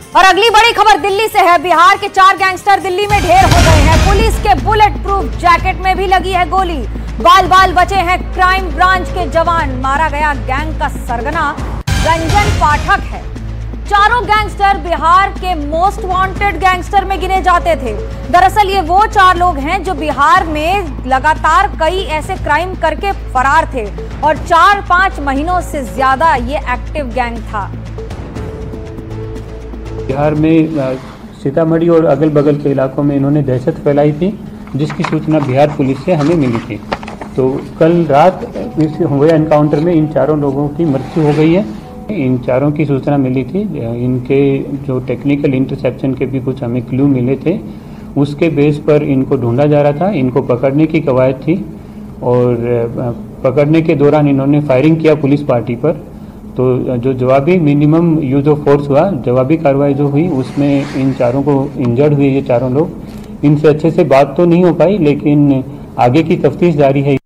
और अगली बड़ी खबर दिल्ली से है। बिहार के 4 गैंगस्टर दिल्ली में ढेर हो गए हैं। पुलिस के बुलेट प्रूफ जैकेट में भी लगी है गोली। बाल बाल बचे हैं क्राइम ब्रांच के जवान। मारा गया गैंग का सरगना रंजन पाठक है। चारों गैंगस्टर बिहार के मोस्ट वांटेड गैंगस्टर में गिने जाते थे। दरअसल ये वो 4 लोग हैं जो बिहार में लगातार कई ऐसे क्राइम करके फरार थे और 4-5 महीनों से ज्यादा ये एक्टिव गैंग था। बिहार में सीतामढ़ी और अगल बगल के इलाकों में इन्होंने दहशत फैलाई थी, जिसकी सूचना बिहार पुलिस से हमें मिली थी। तो कल रात इस हुए एनकाउंटर में इन 4 लोगों की मृत्यु हो गई है। इन 4 की सूचना मिली थी। इनके जो टेक्निकल इंटरसेप्शन के भी कुछ हमें क्लू मिले थे, उसके बेस पर इनको ढूंढा जा रहा था। इनको पकड़ने की कवायद थी और पकड़ने के दौरान इन्होंने फायरिंग किया पुलिस पार्टी पर। तो जो जवाबी मिनिमम यूज ऑफ फोर्स हुआ, जवाबी कार्रवाई जो हुई उसमें इन 4 को इंजर्ड हुए। ये 4 लोग, इनसे अच्छे से बात तो नहीं हो पाई, लेकिन आगे की तफ्तीश जारी है।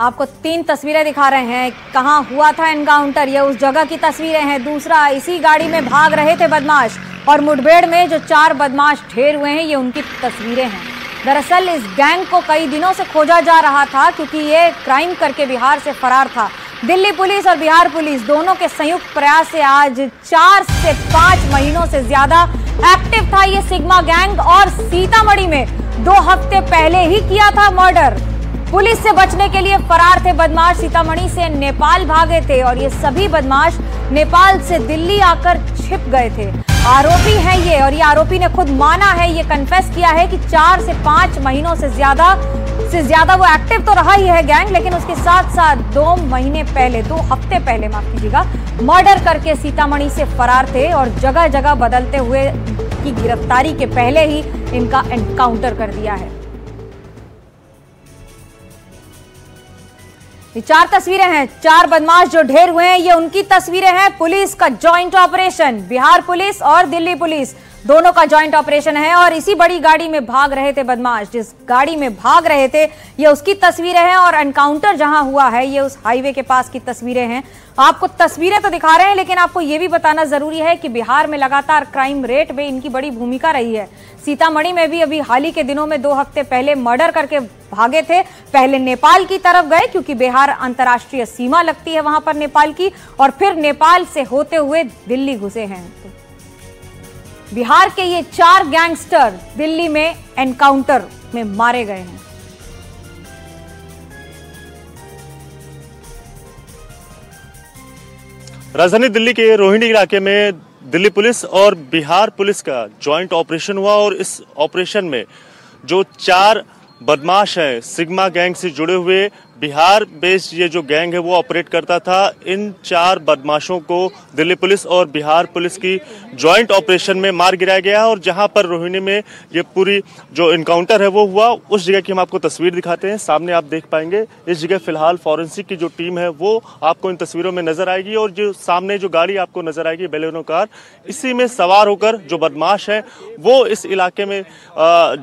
आपको 3 तस्वीरें दिखा रहे हैं। कहां हुआ था एनकाउंटर, ये उस जगह की तस्वीरें हैं। दूसरा, इसी गाड़ी में भाग रहे थे बदमाश और मुठभेड़ में जो 4 बदमाश ढेर हुए हैं, ये उनकी तस्वीरें हैं। दरअसल इस गैंग को कई दिनों से खोजा जा रहा था क्योंकि ये क्राइम करके बिहार से फरार था। दिल्ली पुलिस और बिहार पुलिस दोनों के संयुक्त प्रयास से आज 4 से 5 महीनों से ज्यादा एक्टिव था ये सिग्मा गैंग और सीतामढ़ी में 2 हफ्ते पहले ही किया था मर्डर। पुलिस से बचने के लिए फरार थे बदमाश। सीतामढ़ी से नेपाल भागे थे और ये सभी बदमाश नेपाल से दिल्ली आकर छिप गए थे। आरोपी है ये, और ये आरोपी ने खुद माना है, ये कन्फेस किया है कि 4 से 5 महीनों से ज्यादा वो एक्टिव तो रहा ही है गैंग, लेकिन उसके साथ साथ 2 हफ्ते पहले माफ कीजिएगा, मर्डर करके सीतामढ़ी से फरार थे और जगह जगह बदलते हुए की गिरफ्तारी के पहले ही इनका एनकाउंटर कर दिया है। ये 4 तस्वीरें हैं। 4 बदमाश जो ढेर हुए हैं, ये उनकी तस्वीरें हैं। पुलिस का जॉइंट ऑपरेशन, बिहार पुलिस और दिल्ली पुलिस दोनों का जॉइंट ऑपरेशन है और इसी बड़ी गाड़ी में भाग रहे थे बदमाश। जिस गाड़ी में भाग रहे थे ये उसकी तस्वीरें हैं और एनकाउंटर जहां हुआ है ये उस हाईवे के पास की तस्वीरें हैं। आपको तस्वीरें तो दिखा रहे हैं, लेकिन आपको यह भी बताना जरूरी है कि बिहार में लगातार क्राइम रेट में इनकी बड़ी भूमिका रही है। सीतामढ़ी में भी अभी हाल ही के दिनों में 2 हफ्ते पहले मर्डर करके भागे थे। पहले नेपाल की तरफ गए क्योंकि बिहार अंतर्राष्ट्रीय सीमा लगती है वहां पर नेपाल की, और फिर नेपाल से होते हुए दिल्ली घुसे हैं। बिहार के ये 4 गैंगस्टर दिल्ली में एनकाउंटर में मारे गए हैं। राजधानी दिल्ली के रोहिणी इलाके में दिल्ली पुलिस और बिहार पुलिस का जॉइंट ऑपरेशन हुआ और इस ऑपरेशन में जो 4 बदमाश हैं सिग्मा गैंग से जुड़े हुए, बिहार बेस्ड ये जो गैंग है वो ऑपरेट करता था। इन 4 बदमाशों को दिल्ली पुलिस और बिहार पुलिस की जॉइंट ऑपरेशन में मार गिराया गया और जहां पर रोहिणी में ये पूरी जो इनकाउंटर है वो हुआ, उस जगह की हम आपको तस्वीर दिखाते हैं। सामने आप देख पाएंगे इस जगह फिलहाल फॉरेंसिक की जो टीम है वो आपको इन तस्वीरों में नजर आएगी और जो सामने जो गाड़ी आपको नजर आएगी बेलेनो कार, इसी में सवार होकर जो बदमाश है वो इस इलाके में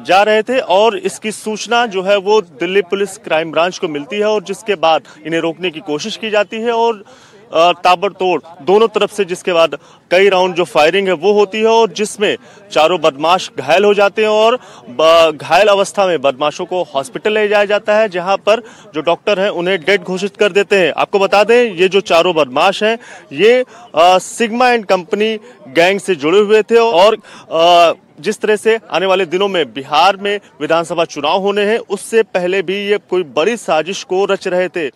जा रहे थे और इसकी सूचना जो है वो दिल्ली पुलिस क्राइम ब्रांच को मिलती है और जिसके बाद इन्हें रोकने की कोशिश की जाती है और ताबड़तोड़ दोनों तरफ से जिसके बाद कई राउंड जो फायरिंग है वो होती है और जिसमें 4 बदमाश घायल हो जाते हैं और घायल अवस्था में बदमाशों को हॉस्पिटल ले जाया जाता है, जहां पर जो डॉक्टर हैं उन्हें डेड घोषित कर देते हैं। आपको बता दें ये जो 4 बदमाश हैं ये सिग्मा एंड कंपनी गैंग से जुड़े हुए थे और जिस तरह से आने वाले दिनों में बिहार में विधानसभा चुनाव होने हैं उससे पहले भी ये कोई बड़ी साजिश को रच रहे थे।